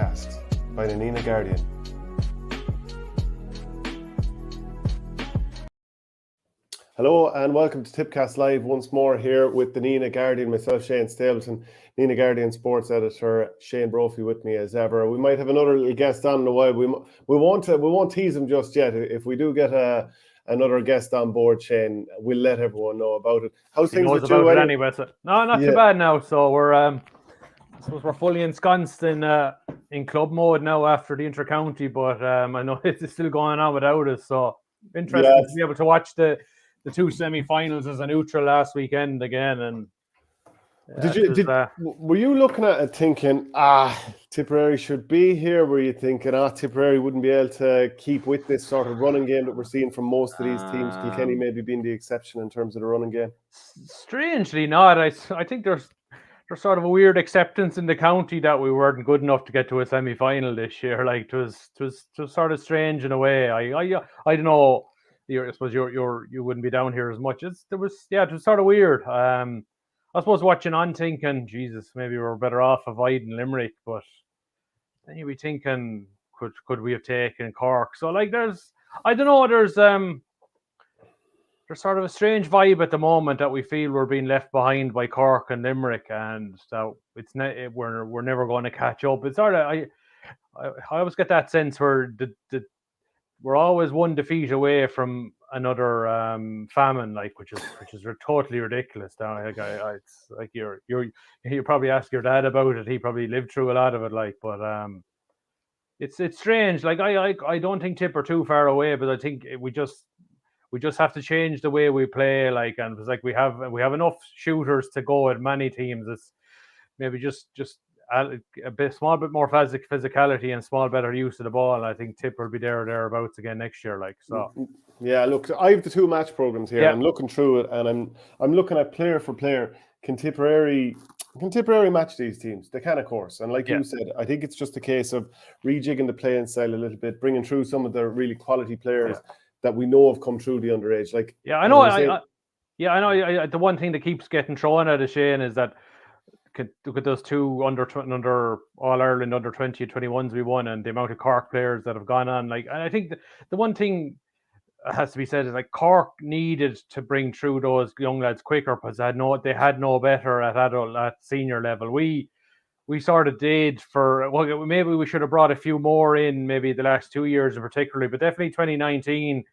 Tippcast by the Nina Guardian. Hello and welcome to Tippcast Live once more here with the Nina Guardian, myself Shane Stapleton, Nina Guardian sports editor Shane Brophy with me as ever. We might have another little guest on in a while. We won't tease him just yet. If we do get another guest on board, Shane, we'll let everyone know about it. How's things with you anyway? So, no, not too bad now. So we're I suppose we're fully ensconced in club mode now after the inter-county, but I know it's still going on without us. So interesting to be able to watch the two semi-finals as a neutral last weekend again. And were you looking at it thinking, Tipperary should be here? Were you thinking, Tipperary wouldn't be able to keep with this sort of running game that we're seeing from most of these teams, Kilkenny maybe being the exception in terms of the running game? Strangely not. I think there's sort of a weird acceptance in the county that we weren't good enough to get to a semi-final this year. Like it was sort of strange in a way. I don't know. I suppose you wouldn't be down here as much. It was sort of weird. I suppose watching on thinking, Jesus, maybe we're better off avoiding Limerick, but then you'd be thinking, could we have taken Cork? So like there's sort of a strange vibe at the moment that we feel we're being left behind by Cork and Limerick, and so we're never going to catch up. It's sort of I always get that sense where we're always one defeat away from another famine, like which is totally ridiculous. Now, it's like you probably ask your dad about it. He probably lived through a lot of it, like, but it's strange. Like I don't think Tip are too far away, but I think we just have to change the way we play. Like, and it's like we have enough shooters to go at many teams. It's maybe just small bit more physicality and small better use of the ball. And I think Tip will be there or thereabouts again next year. Like so. Yeah, look, I have the two match programs here. I'm looking through it, and I'm looking at player for player. Can Tipperary match these teams? They can, of course. And like you said, I think it's just a case of rejigging the playing style a little bit, bringing through some of the really quality players that we know have come through the underage. Like I know. The one thing that keeps getting thrown at us, Shane, is that look at those two under All Ireland under 20 and 21s we won, and the amount of Cork players that have gone on. Like, and I think the one thing has to be said is like Cork needed to bring through those young lads quicker because they had no better at senior level. We sort of did maybe we should have brought a few more in maybe the last 2 years in particularly, but definitely 2019.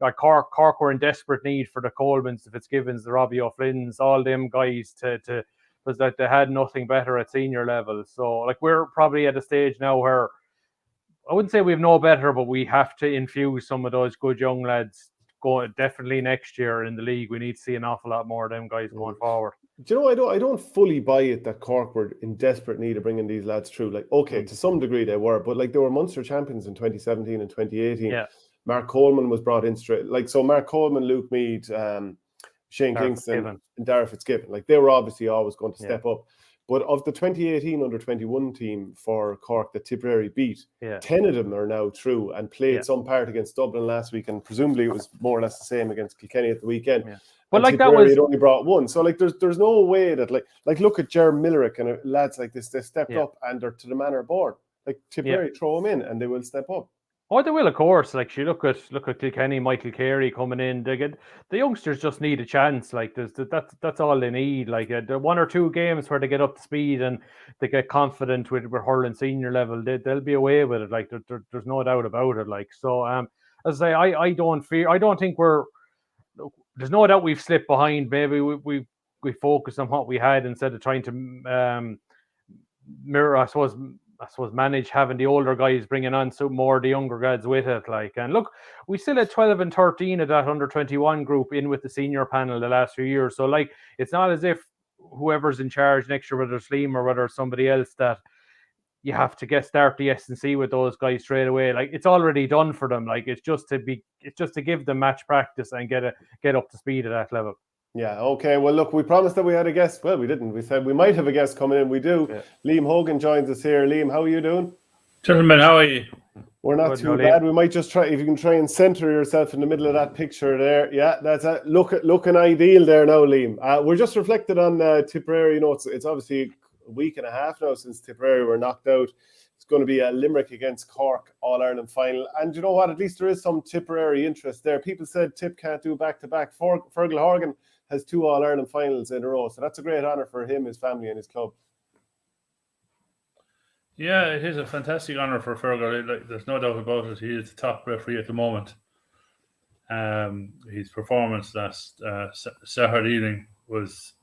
Like Cork were in desperate need for the Colemans, the Fitzgibbons, the Robbie O'Flynn's, all them guys to was that they had nothing better at senior level. So like we're probably at a stage now where I wouldn't say we have no better, but we have to infuse some of those good young lads going definitely next year in the league. We need to see an awful lot more of them guys going forward. Do you know, I don't fully buy it that Cork were in desperate need of bringing these lads through. Like, okay, to some degree they were, but like they were Munster champions in 2017 and 2018. Yeah. Mark Coleman was brought in straight. Like, so Mark Coleman, Luke Meade, Shane Kingston and Darragh Fitzgibbon, like they were obviously always going to step up. But of the 2018 under-21 team for Cork that Tipperary beat, 10 of them are now through and played some part against Dublin last week, and presumably it was more or less the same against Kilkenny at the weekend. Yeah. But like Tipperary had only brought one, so like there's no way that like look at Jeremy Millerick and lads like this, they stepped up and they're to the manor board. Like Tipperary throw them in and they will step up. Oh, they will, of course. Like you look at Kilkenny, Michael Kerry coming in. The youngsters just need a chance. Like that's all they need. Like the 1 or 2 games where they get up to speed and they get confident with hurling senior level, they'll be away with it. Like there's no doubt about it. Like so, as I say, I don't think there's no doubt we've slipped behind. Maybe we focus on what we had instead of trying to mirror. I suppose manage having the older guys bringing on some more the younger guys with it. Like, and look, we still had 12 and 13 of that under 21 group in with the senior panel the last few years. So like, it's not as if whoever's in charge next year, whether it's Liam or whether it's somebody else, that you have to start the S&C with those guys straight away. Like it's already done for them. Like it's just to give them match practice and get up to speed at that level. Yeah, okay. Well, look, we promised that we had a guest. Well, we didn't. We said we might have a guest coming in. We do. Yeah. Liam Hogan joins us here. Liam, how are you doing? Gentlemen, how are you? We're not too bad. We might just try, if you can try and centre yourself in the middle of that picture there. Yeah, that's it. Looking ideal there now, Liam. We're just reflected on Tipperary. You know, it's obviously a week and a half now since Tipperary were knocked out It's going to be a Limerick against Cork All-Ireland final. And you know what? At least there is some Tipperary interest there. People said Tip can't do back-to-back. Fergal Horgan has 2 All-Ireland finals in a row. So that's a great honour for him, his family and his club. Yeah, it is a fantastic honour for Fergal. There's no doubt about it. He is the top referee at the moment. His performance last Saturday evening was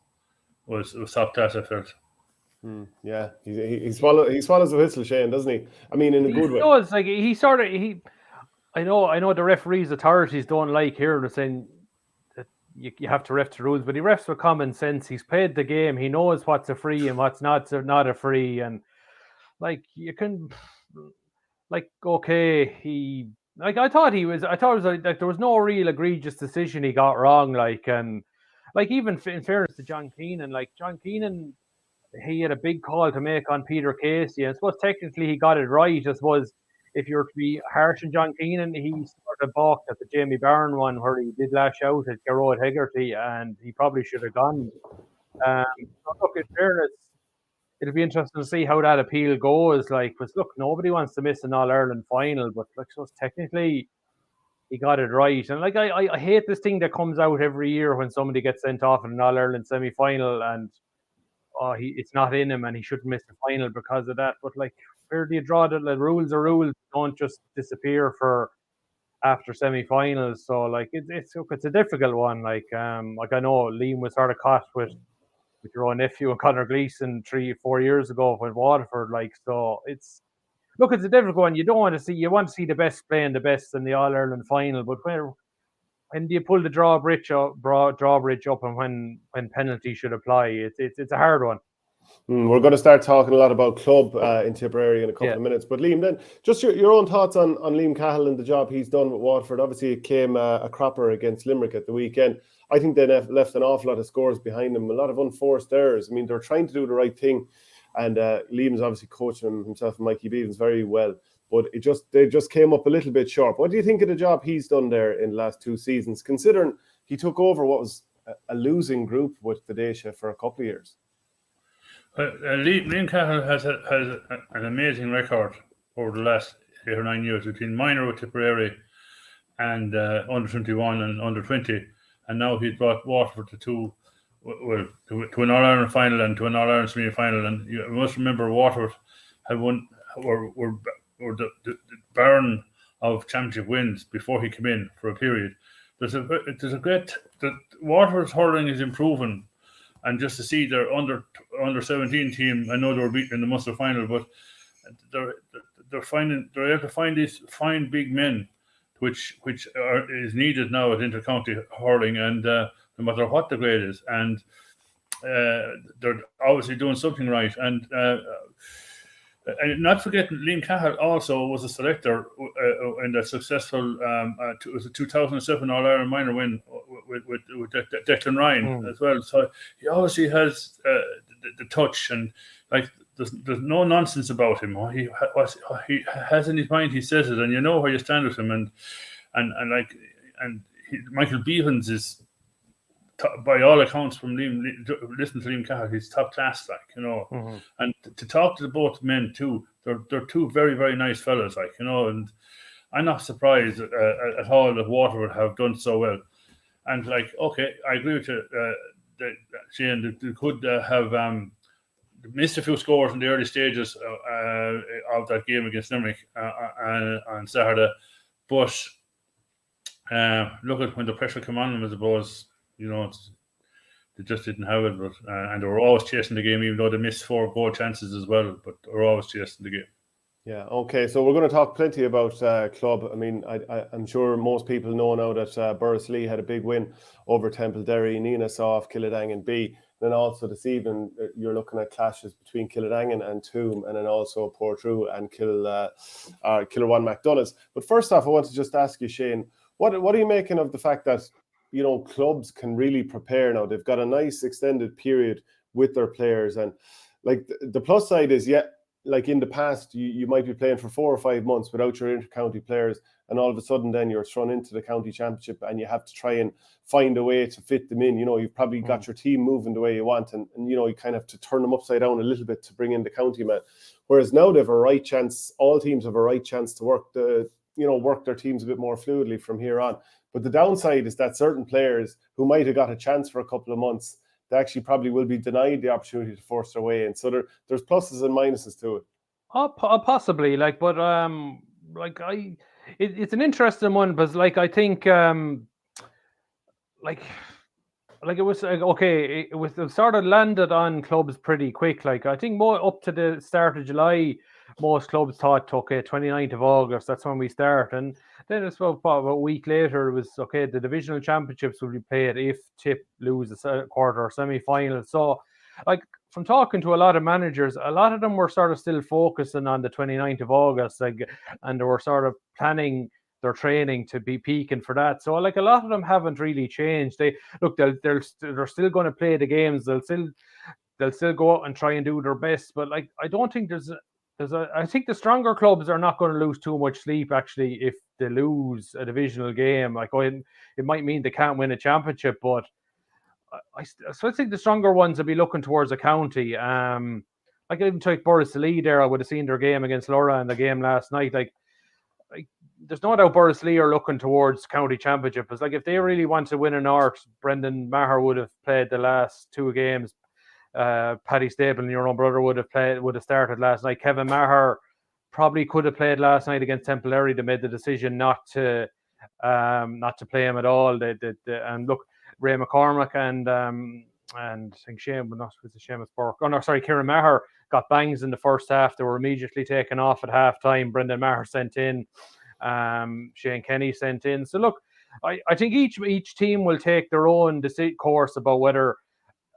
top class, I felt. Yeah, he swallows the whistle, Shane, doesn't he? I mean, in a good way. He does. Like I know the referees' authorities don't like hearing saying that you have to ref the rules, but he refs with common sense. He's played the game. He knows what's a free and what's not a free, and like you can, like okay, I thought it was like there was no real egregious decision he got wrong, and even in fairness to John Keenan, he had a big call to make on Peter Casey, and I suppose technically he got it right. I suppose if you were to be harsh on John Keenan, he sort of balked at the Jamie Byrne one where he did lash out at Gearóid Hegarty, and he probably should have gone. So look, in fairness, it'll be interesting to see how that appeal goes. Because look, nobody wants to miss an All-Ireland final, but so technically he got it right. And I hate this thing that comes out every year when somebody gets sent off in an All-Ireland semi-final and it's not in him and he shouldn't miss the final because of that. But where do you draw the rules? Are rules don't just disappear for after semi-finals. So it's a difficult one. I know Liam was sort of caught with your own nephew and Conor Gleeson 3-4 years ago with Waterford. So it's a difficult one. You want to see the best playing the best in the All-Ireland final, but when do you pull the drawbridge up and when penalty should apply? It's a hard one. We're going to start talking a lot about club in Tipperary in a couple of minutes. But Liam, then just your own thoughts on Liam Cahill and the job he's done with Waterford. Obviously, it came a cropper against Limerick at the weekend. I think they left an awful lot of scores behind them, a lot of unforced errors. I mean, they're trying to do the right thing. And Liam's obviously coaching himself and Mikey Beavens very well. But they just came up a little bit short. What do you think of the job he's done there in the last 2 seasons, considering he took over what was a losing group with the Deise for a couple of years? Liam Cahill has an amazing record over the last 8 or 9 years between minor with Tipperary and under 21 and under 20, and now he's brought Waterford to an All-Ireland final and to an All-Ireland semi-final. And you must remember Waterford had were the baron of championship wins before he came in for a period. There's a great Waterford's hurling is improving. And just to see their under 17 team, I know they were beaten in the Munster final, but they're able to find these fine big men, which is needed now at intercounty hurling, and no matter what the grade is, and they're obviously doing something right. And not forgetting, Liam Cahill also was a selector in the successful 2007 All-Ireland minor win with Declan Ryan as well. So he obviously has the touch, and there's no nonsense about him. He has in his mind, he says it, and you know where you stand with him. Michael Beavens is, by all accounts, from listen to Liam Cahill, he's top class, And to talk to both men too, they're two very, very nice fellas, and I'm not surprised at all that Waterford have done so well. And okay, I agree with you, Shane, that they could have missed a few scores in the early stages of that game against Limerick on Saturday, but look at when the pressure came on them, I suppose. They just didn't have it, but and they were always chasing the game, even though they missed 4 goal chances as well. But they were always chasing the game. Yeah. Okay. So we're going to talk plenty about club. I mean, I'm sure most people know now that Burris Lee had a big win over Temple-Derry. Nina saw off Killadangan B. Then also this evening, you're looking at clashes between Killadangan and Toom, and then also Portrue and Killerwan McDonough's. But first off, I want to just ask you, Shane, what are you making of the fact that clubs can really prepare now? They've got a nice extended period with their players, and the plus side is, like in the past, you might be playing for 4 or 5 months without your inter-county players, and all of a sudden then you're thrown into the county championship and you have to try and find a way to fit them in. You've probably got your team moving the way you want, and you kind of have to turn them upside down a little bit to bring in the county man. Whereas now they have a right chance, all teams have a right chance to work their teams a bit more fluidly from here on. But the downside is that certain players who might have got a chance for a couple of months, they actually probably will be denied the opportunity to force their way in. So there's pluses and minuses to it. Possibly, it's an interesting one, because I think it was okay. It sort of landed on clubs pretty quick. I think more up to the start of July, most clubs thought, okay, 29th of August, that's when we start. And then it's about a week later, it was, okay, the divisional championships will be played if Tip lose a quarter or semi-final. So, from talking to a lot of managers, a lot of them were sort of still focusing on the 29th of August, and they were sort of planning their training to be peaking for that. So, a lot of them haven't really changed. They're still going to play the games. They'll still go out and try and do their best. But I don't think I think the stronger clubs are not going to lose too much sleep, actually, if they lose a divisional game. It might mean they can't win a championship, but I think the stronger ones will be looking towards a county. I even take Borrisley there. I would have seen their game against Laura in the game last night. There's no doubt Borrisley are looking towards county championship. Because if they really want to win a North, Brendan Maher would have played the last 2 games. Paddy Stapleton, your own brother, would have started last night. Kevin Maher probably could have played last night against Templary. They made the decision not to play him at all. And look, Ray McCormack and I think Seamus Burke. Oh no, sorry, Kieran Maher got bangs in the first half. They were immediately taken off at half time. Brendan Maher sent in. Shane Kenny sent in. So look, I think each team will take their own course about whether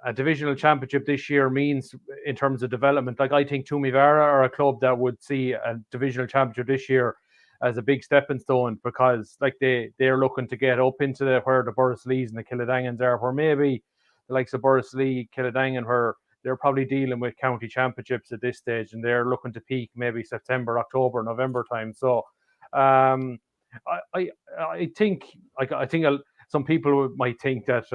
a divisional championship this year means in terms of development. I think Tumivara are a club that would see a divisional championship this year as a big stepping stone, because they're looking to get up into where the Borrisleys and the Killadangans are, where maybe the likes of Borrisley, Killadangan, where they're probably dealing with county championships at this stage, and they're looking to peak maybe September, October, November time. So I think some people might think that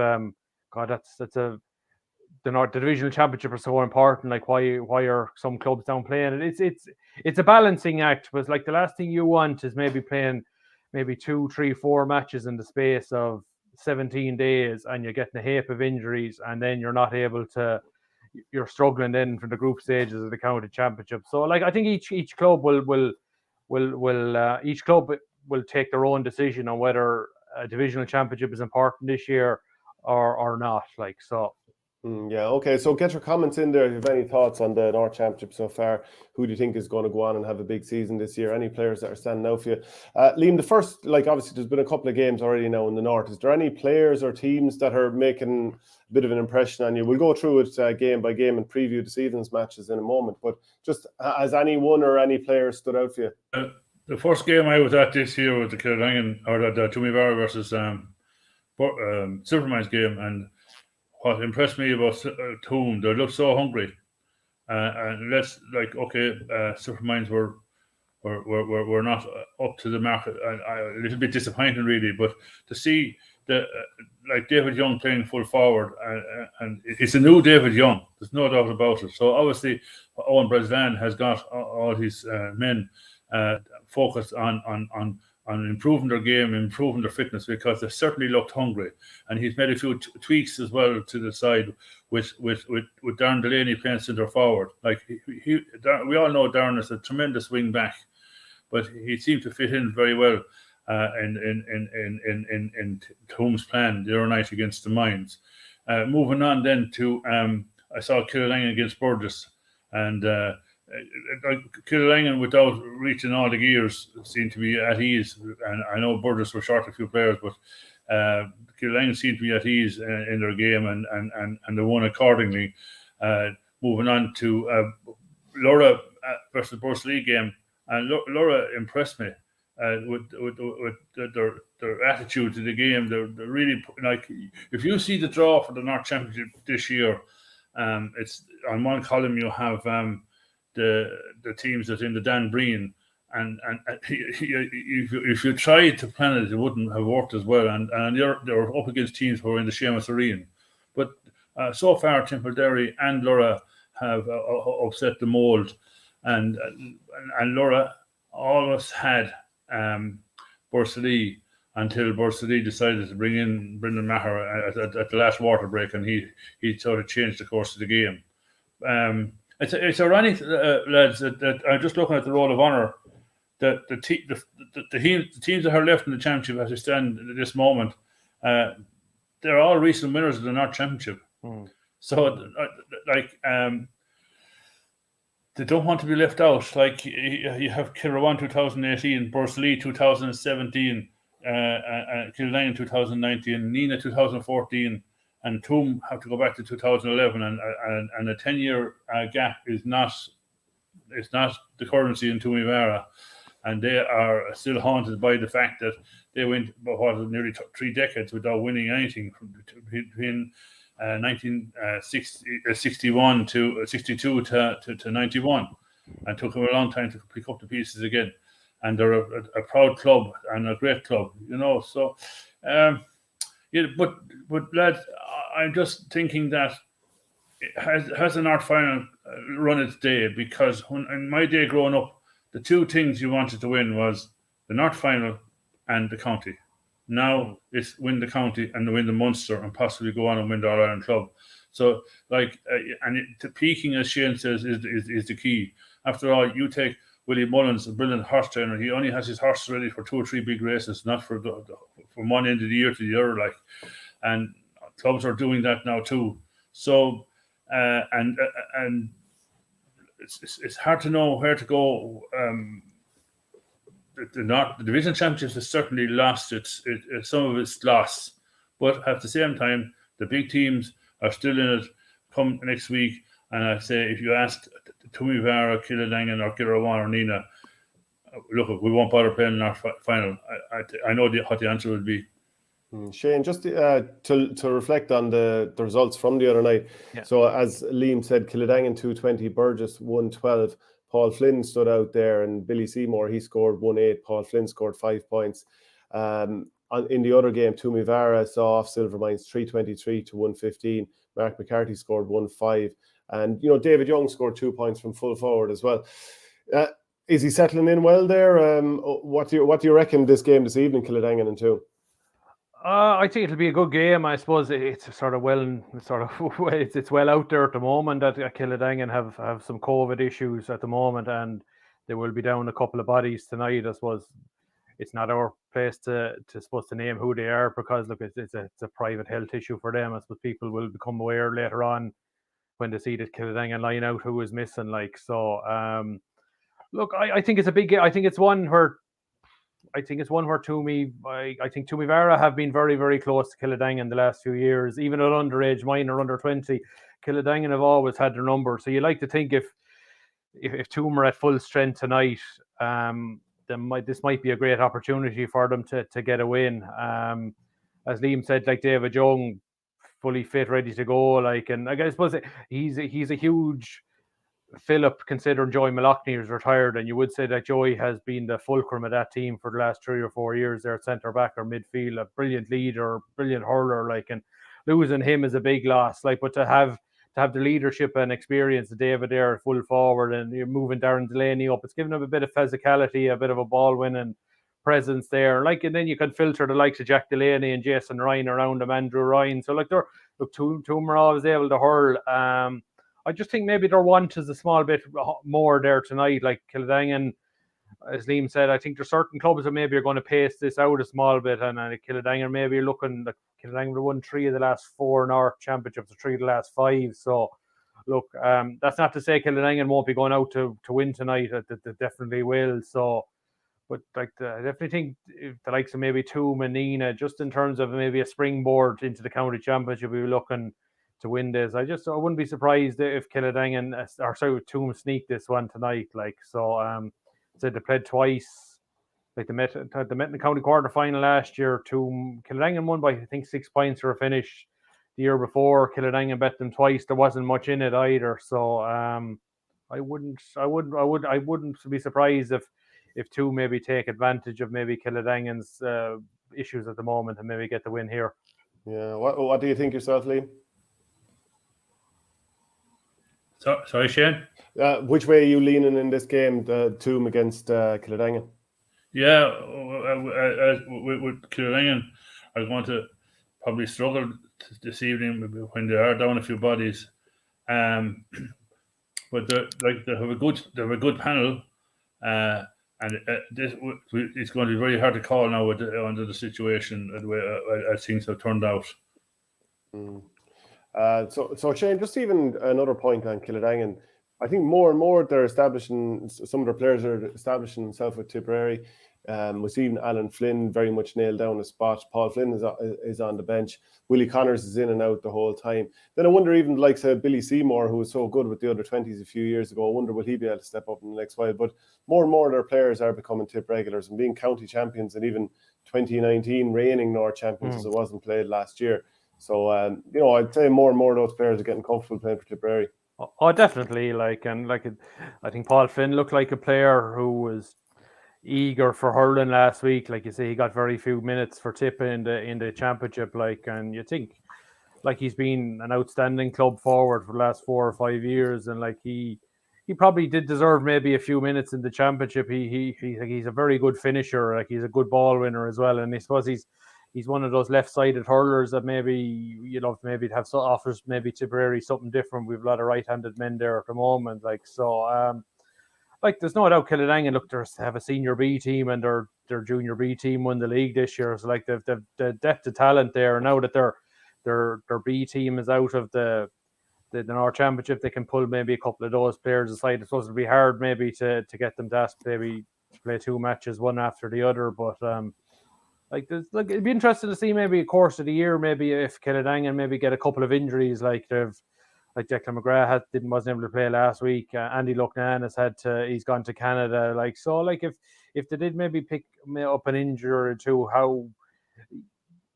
the divisional championship are so important. Why are some clubs down playing it? It's a balancing act. But the last thing you want is maybe playing 2, 3, 4 matches in the space of 17 days, and you're getting a heap of injuries, and then you're not able to. You're struggling then for the group stages of the county championship. So I think each club will take their own decision on whether a divisional championship is important this year or not. Yeah, okay. So get your comments in there if you have any thoughts on the North Championship so far. Who do you think is going to go on and have a big season this year? Any players that are standing out for you? Liam, the first, obviously there's been a couple of games already now in the North. Is there any players or teams that are making a bit of an impression on you? We'll go through it game by game and preview this evening's matches in a moment. But just has any one or any player stood out for you? The first game I was at this year was the Kildangan, or the Tumivara versus Superman's game, and what impressed me about Toom, they looked so hungry, and Supermines were not up to the mark. A little bit disappointing, really. But to see David Young playing full forward, and it's a new David Young. There's no doubt about it. So obviously, Owen Breslan has got all his men focused on improving their game, improving their fitness, because they certainly looked hungry. And he's made a few tweaks as well to the side with Darren Delaney playing centre forward. We all know Darren is a tremendous wing back, but he seemed to fit in very well in Toom's plan the other night against the Mines. Moving on then to I saw Killangan against Burgess, and Killangan, without reaching all the gears, seemed to be at ease. And I know Burgess were short a few players, but Killangan seemed to be at ease in their game, and they won accordingly. Moving on to Laura versus Borrisley game, and Laura impressed me with their attitude to the game. They're really if you see the draw for the North Championship this year, it's on one column you have the teams that in the Dan Breen, and if you tried to plan it, it wouldn't have worked as well. And they're up against teams who are in the Seamus Arena. But so far, Tipperary and Lura have upset the mould, and Lura alwast had Borsallee until Borsallee decided to bring in Brendan Maher at the last water break, and he sort of changed the course of the game. It's ironic, lads, that I'm just looking at the roll of honour. The teams that are left in the championship as they stand at this moment, they're all recent winners of the North Championship. So, they don't want to be left out. Like, you have Kilruane 2018, Borsallee 2017, Kildangan 2019, Nina 2014, and Toom have to go back to 2011, and a 10-year gap is not the currency in Toomevara, and they are still haunted by the fact that they went nearly 3 decades without winning anything between 1961 to 62 to 91, and took them a long time to pick up the pieces again. And they're a proud club and a great club, So, but lads, I'm just thinking that has the North Final run its day? Because in my day growing up, the 2 things you wanted to win was the North Final and the county. Now it's win the county and win the Munster and possibly go on and win the All-Ireland club. So, peaking, as Shane says, is the key. After all, you take Willie Mullins, a brilliant horse trainer. He only has his horse ready for 2 or 3 big races, not from one end of the year to the other. And clubs are doing that now too. So, and it's hard to know where to go. The division championships has certainly lost some of its loss, but at the same time, the big teams are still in it come next week. And I'd say if you asked Toomevara, Kildangan, or Kilruane or Nina, look, we won't bother playing in our final. I know what the answer would be. Shane, just to reflect on the results from the other night. Yeah. So as Liam said, Kildangan 220, Burgess 112. Paul Flynn stood out there, and Billy Seymour, he scored 1-8. Paul Flynn scored 5 points. In the other game, Toomevara saw off Silvermines 323 to 115. Mark McCarthy scored 1-5. And, David Young scored 2 points from full forward as well. Is he settling in well there? What do you reckon this game this evening, Kildangan and 2? I think it'll be a good game. I suppose it's it's well out there at the moment that Kildangan have some COVID issues at the moment, and they will be down a couple of bodies tonight. I suppose it's not our place to name who they are, because look, it's a private health issue for them. I suppose people will become aware later on when they see that Kildangan line out who is missing. Look, I think it's a big game. I think it's one where Toomevara have been very, very close to Kildangan in the last few years. Even at underage, minor, under 20, Kildangan have always had their number. So you like to think if Toom are at full strength tonight, this might be a great opportunity for them to get a win. As Liam said, David Young, fully fit, ready to go. And I suppose he's a huge Philip, considering Joey Malachny is retired, and you would say that Joey has been the fulcrum of that team for the last 3 or 4 years there at centre back or midfield, a brilliant leader, brilliant hurler, and losing him is a big loss. But to have the leadership and experience of David there at full forward, and you're moving Darren Delaney up, it's given him a bit of physicality, a bit of a ball winning presence there. And then you can filter the likes of Jack Delaney and Jason Ryan around him, Andrew Ryan. So Toom are always able to hurl. I just think maybe their want is a small bit more there tonight. Kildangan, as Liam said, I think there's certain clubs that maybe are going to pace this out a small bit, and Kildangan maybe looking like Kildangan would won 3 of the last 4 North Championships, or 3 of the last 5. So, look, that's not to say Kildangan won't be going out to win tonight. They definitely will. So, but I definitely think the likes of maybe Toom and Nina, just in terms of maybe a springboard into the county championship, we were looking to win this. I wouldn't be surprised if Toom sneak this one tonight. Said they played twice. They met in the county quarter final last year. Kildangan won by I think 6 points for a finish. The year before, Kildangan bet them twice. There wasn't much in it either. So I wouldn't be surprised if two maybe take advantage of maybe Killadangan's issues at the moment and maybe get the win here. Yeah. What do you think yourself, Liam? Sorry, Shane? Which way are you leaning in this game, the Toom against Killadangan? Yeah, with Killangan, are going to probably struggle this evening when they are down a few bodies. But they have a good panel, and it's going to be very hard to call now under the situation as things have turned out. So Shane, just even another point on Killadangan. I think more and more they're establishing, some of their players are establishing themselves with Tipperary. We've seen Alan Flynn very much nailed down a spot. Paul Flynn is on the bench. Willie Connors is in and out the whole time. Then I wonder, even like say Billy Seymour, who was so good with the under 20s a few years ago, I wonder will he be able to step up in the next while. But more and more their players are becoming Tip regulars and being county champions, and even 2019 reigning North champions as it wasn't played last year. So I'd say more and more of those players are getting comfortable playing for Tipperary. Oh, definitely. I think Paul Flynn looked like a player who was eager for hurling last week. Like you say, he got very few minutes for Tip in the championship. And you think he's been an outstanding club forward for the last 4 or 5 years, and he probably did deserve maybe a few minutes in the championship. He's a very good finisher. He's a good ball winner as well, and I suppose he's one of those left-sided hurlers that maybe offers maybe Tipperary something different. We've a lot of right-handed men there at the moment. There's no doubt Killadangan they have a senior B team, and their junior B team won the league this year. So they've the depth of talent there. Now that their B team is out of the North Championship, they can pull maybe a couple of those players aside. It's supposed to be hard maybe to get them to maybe play 2 matches one after the other, but it'd be interesting to see maybe a course of the year, maybe if Killadangan maybe get a couple of injuries, like Declan McGrath wasn't able to play last week. Andy Lucknan he's gone to Canada. If they did maybe pick up an injury or two, how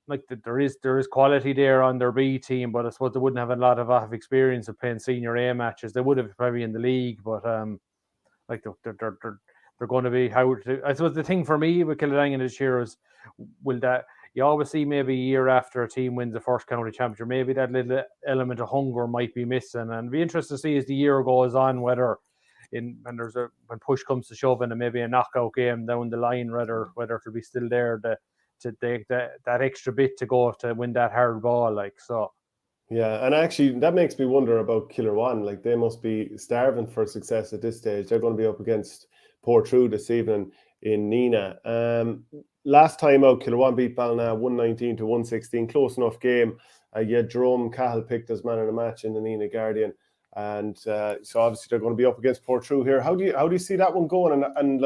there is quality there on their B team, but I suppose they wouldn't have a lot of experience of playing senior A matches. They would have probably in the league, but they're going to be I suppose the thing for me with Killadangan this year is, will that you always see maybe a year after a team wins the first county championship, maybe that little element of hunger might be missing, and it'd be interesting to see as the year goes on whether when push comes to shove and maybe a knockout game down the line, whether it'll be still there to take that extra bit to go to win that hard ball Yeah, and actually that makes me wonder about Killarwan. They must be starving for success at this stage. They're going to be up against Portrue this evening in Nina. Last time out, Killarwan beat Ballina 119 to 116. Close enough game. Jerome Cahill picked as man of the match in the Nina Guardian, and so obviously they're going to be up against Portrue here. How do you see that one going? And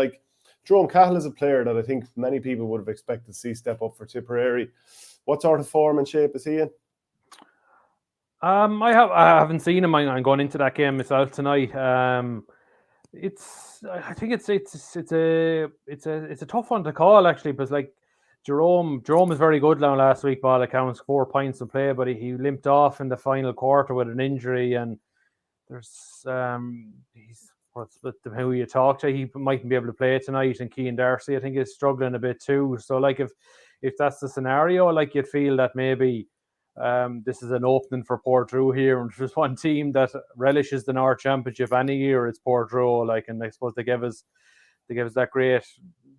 Jerome Cahill is a player that I think many people would have expected to see step up for Tipperary. What sort of form and shape is he in? I haven't seen him. I'm going into that game myself tonight. I think it's a tough one to call actually, because Jerome is very good now last week. Ball accounts 4 points in play, but he limped off in the final quarter with an injury, and there's who you talk to, he mightn't be able to play tonight. And Cian Darcy, I think, is struggling a bit too. So if that's the scenario, you'd feel that maybe this is an opening for Portrue here, and there's one team that relishes the North Championship any year, it's Portrue. And I suppose they gave us that great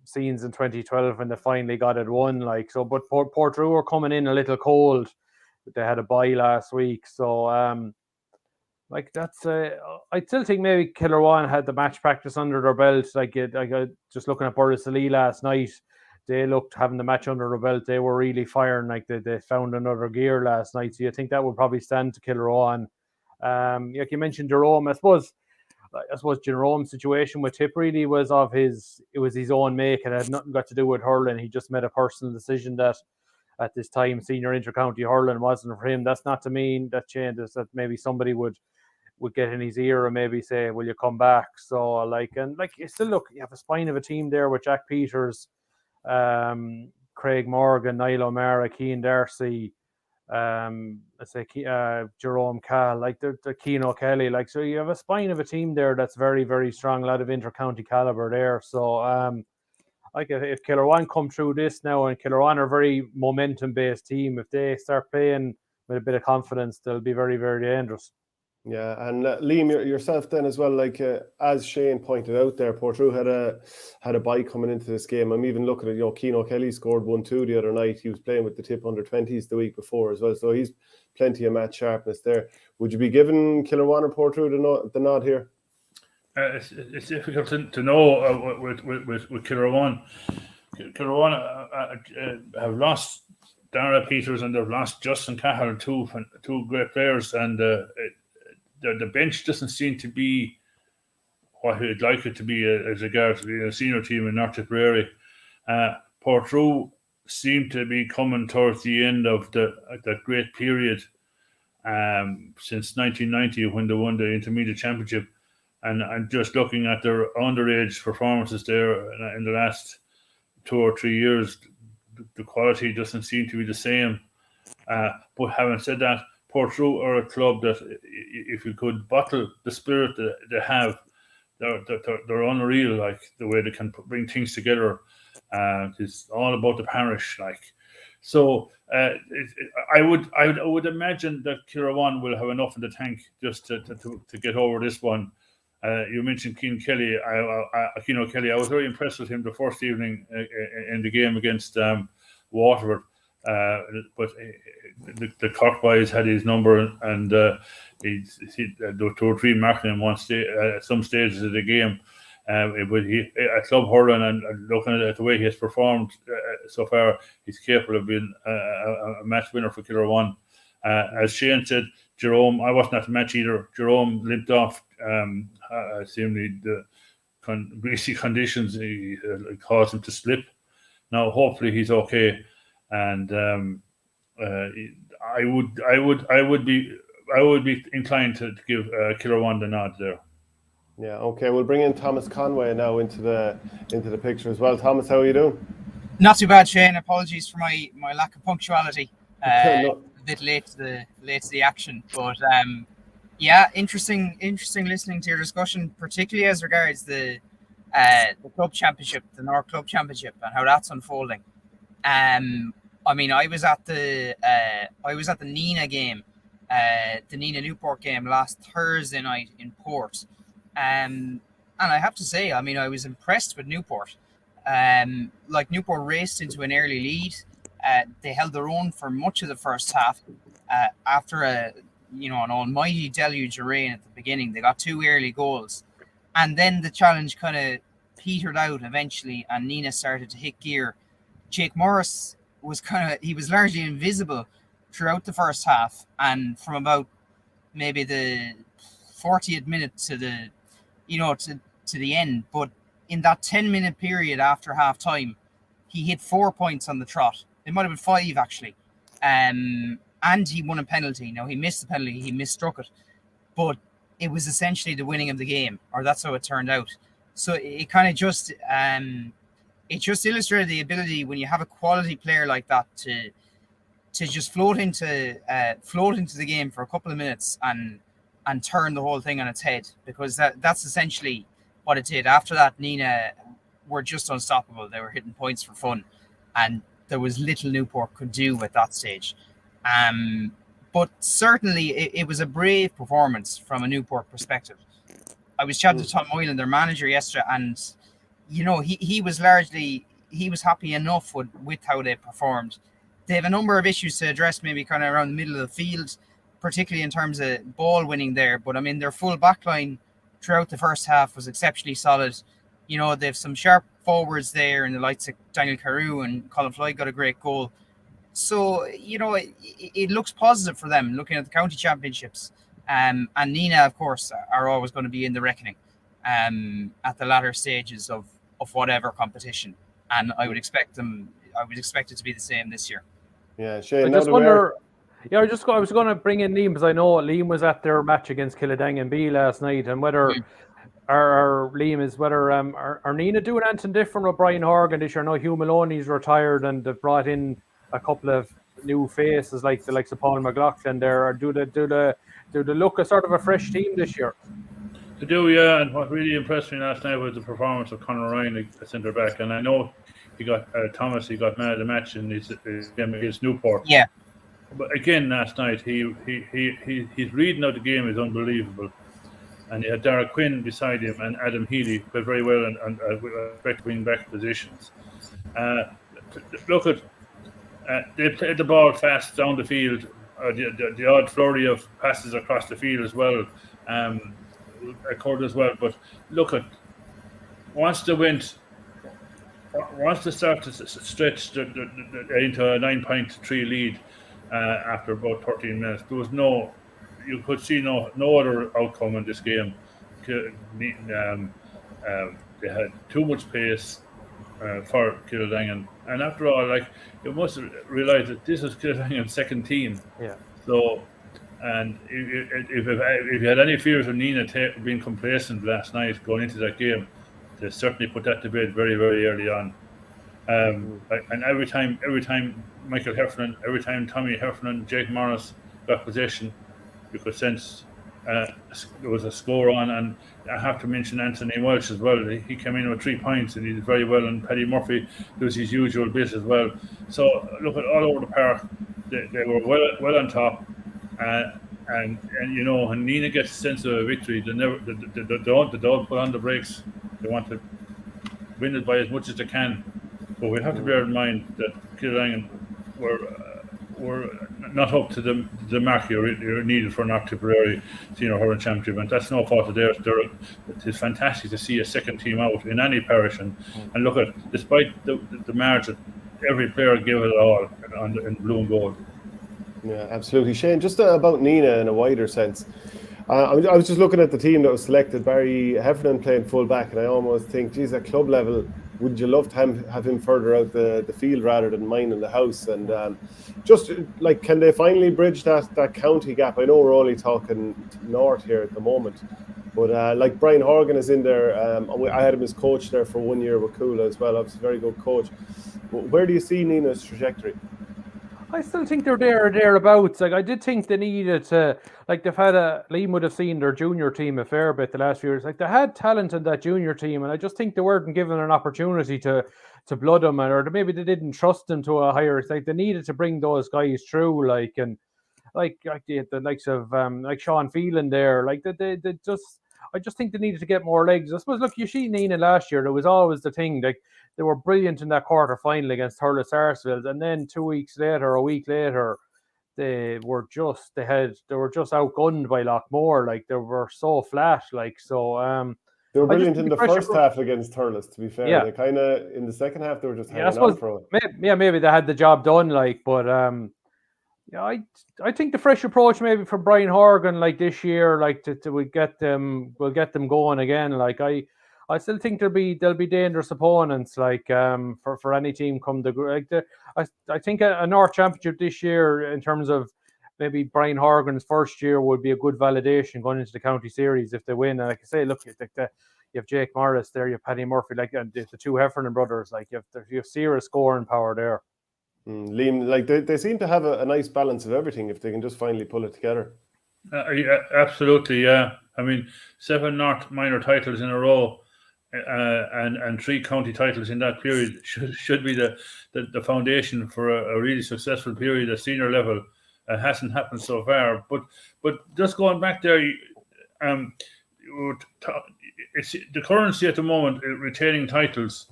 scenes in 2012 when they finally got it won. But Portrue are coming in a little cold. They had a bye last week, so that's I still think maybe Killarwan had the match practice under their belt. Just looking at Borrisalee last night, they looked having the match under their belt. They were really firing. They found another gear last night. So you think that would probably stand to Killarwan. Like you mentioned, Jerome. I suppose Jerome's situation with Tip really was his own make. It had nothing got to do with hurling. He just made a personal decision that at this time senior intercounty hurling wasn't for him. That's not to mean that changes that maybe somebody would get in his ear and maybe say, will you come back? So you still look, you have a spine of a team there with Jack Peters, Craig Morgan, Niall O'Mara, Cian Darcy, let's say Jerome Cahill, like the Keane Kelly, like, so you have a spine of a team there that's very, very strong, a lot of inter-county caliber there. So like if Killerwan come through this now, and Killerwan are a very momentum-based team, if they start playing with a bit of confidence, they'll be very, very dangerous. Yeah, and Liam, yourself then as well, like as Shane pointed out there, Portrue had a bye coming into this game. I'm even looking at, Keane Kelly scored 1-2 the other night. He was playing with the Tip under-20s the week before as well, so he's plenty of match sharpness there. Would you be giving Killerwan or Portrue the nod here? It's difficult to know with Killerwan. Killerwan have lost Dara Peters and they've lost Justin Cahill, two great players, and the bench doesn't seem to be what you'd like it to be as regards to being a senior team in North Tipperary. Portrue seem to be coming towards the end of that great period since 1990 when they won the Intermediate Championship. And I'm just looking at their underage performances there in the last 2 or 3 years. The quality doesn't seem to be the same. But having said that, Portrue are a club that, if you could bottle the spirit that they have, they're unreal. Like the way they can bring things together. It's all about the parish. Like, so I would imagine that Killerwan will have enough in the tank just to get over this one. You mentioned Keane Kelly. Kelly. I was very impressed with him the first evening in the game against Waterford. But the Cork boys had his number, and there were 2 or 3 marking him at some stages of the game. At club hurling and looking at the way he has performed so far, he's capable of being a match winner for Killerwan. As Shane said, Jerome, I wasn't at the match either. Jerome limped off. Seemingly the greasy conditions caused him to slip. Now, hopefully, he's okay. And I would be inclined to give Killerwan the nod there. Yeah, okay. We'll bring in Thomas Conway now into the picture as well. Thomas, how are you doing? Not too bad, Shane. Apologies for my lack of punctuality. No. A bit late to the action, but yeah, interesting listening to your discussion, particularly as regards the club championship, the North Club Championship, and how that's unfolding. I mean, I was at the Nina game, the Nina Newport game last Thursday night in Port, and I have to say, I mean, I was impressed with Newport. Like Newport raced into an early lead. They held their own for much of the first half. After an almighty deluge of rain at the beginning, they got 2 early goals, and then the challenge kind of petered out eventually, and Nina started to hit gear. Jake Morris was largely invisible throughout the first half, and from about maybe the 40th minute to the end. But in that 10-minute period after half time, he hit 4 points on the trot. It might have been 5 actually. And he won a penalty. Now, he missed the penalty, he misstruck it, but it was essentially the winning of the game, or that's how it turned out. So it kind of just illustrated the ability when you have a quality player like that to just float into the game for a couple of minutes and turn the whole thing on its head, because that's essentially what it did. After that, Nina were just unstoppable. They were hitting points for fun, and there was little Newport could do at that stage. But certainly it was a brave performance from a Newport perspective. I was chatting to Tom Moylan, their manager, yesterday, and he was happy enough with how they performed. They have a number of issues to address, maybe kind of around the middle of the field, particularly in terms of ball winning there. But I mean, their full back line throughout the first half was exceptionally solid. They have some sharp forwards there, and the likes of Daniel Carew and Colin Floyd got a great goal. So, it looks positive for them looking at the county championships. And Nina, of course, are always going to be in the reckoning at the latter stages of whatever competition. And I would expect it to be the same this year. Yeah, Shane, I just wonder. Yeah, I was going to bring in Liam, because I know Liam was at their match against Killadang and B last night, and whether are Nina doing anything different with Brian Horgan this year? I know Hugh Maloney's retired, and they've brought in a couple of new faces like the likes of Paul McLaughlin there, or do they look a sort of a fresh team this year? They do, yeah. And what really impressed me last night was the performance of Conor Ryan, the centre back. And I know he got Thomas. He got man of the match in his game against Newport. Yeah. But again, last night his reading of the game is unbelievable. And he had Dara Quinn beside him, and Adam Healy played very well and respect wing back positions. Look at they played the ball fast down the field. The odd flurry of passes across the field as well occurred as well. But look at once they start to stretch into a 9-3 lead after about 13 minutes, there was you could see no other outcome in this game. They had too much pace for Kildangan, and after all, like, you must realise that this is Kildangan's second team. Yeah. So, and if you had any fears of Nina being complacent last night going into that game, they certainly put that to bed very, very early on. And every time Michael Heffernan, every time Tommy Heffernan, Jake Morris got possession, you could sense there was a score on. And I have to mention Anthony Welsh as well. He came in with 3 points and he did very well. And Paddy Murphy does his usual bit as well. So look at all over the park, they were well on top. And you know, when Nina gets a sense of a victory, they don't put on the brakes. They want to win it by as much as they can. But we have to bear in mind that Kildangan were not up to the mark you're needed for an North Tipperary Senior Hurling Championship, and that's no fault of theirs. It is fantastic to see a second team out in any parish, and look at, despite the margin, every player gave it all in blue and gold. Yeah, absolutely. Shane, just about Nina in a wider sense. I was just looking at the team that was selected. Barry Heffernan playing full back, and I almost think, geez, at club level, would you love to have him further out the field rather than mine in the house? And just like, can they finally bridge that county gap? I know we're only talking north here at the moment, but like Brian Horgan is in there. I had him as coach there for 1 year with Coola as well. Obviously, very good coach. But where do you see Nina's trajectory? I still think they're thereabouts. Like, I did think they needed to, like, they've had Liam would have seen their junior team a fair bit the last few years. Like, they had talent in that junior team, and I just think they weren't given an opportunity to blood them, or maybe they didn't trust them to a higher. Like, they needed to bring those guys through, like, and like the likes of like Sean Phelan there, like they just. I just think they needed to get more legs. I suppose, look, you see Nina last year, there was always the thing, like, they were brilliant in that quarter final against Thurles Sarsfield, and then 2 weeks later, a week later, they were just outgunned by Lockmore. Like, they were so flat, like, so they were brilliant in the first half against Thurles, to be fair. Yeah. They kind of, in the second half, they were just hanging on for it. Maybe they had the job done, like, but yeah, I think the fresh approach maybe for Brian Horgan, like, this year, like, we'll get them going again. Like, I still think they'll be dangerous opponents, like, for any team come to, like, I think a North Championship this year, in terms of maybe Brian Horgan's first year, would be a good validation going into the county series if they win. And like I say, look, you have Jake Morris there, you have Paddy Murphy, like, and the two Heffernan brothers, like, you have serious scoring power there. Liam, like, they seem to have a nice balance of everything if they can just finally pull it together. Yeah, absolutely, yeah. I mean, 7 North minor titles in a row, and 3 county titles in that period should be the foundation for a really successful period at senior level. Hasn't happened so far, but just going back there, it's the currency at the moment. Retaining titles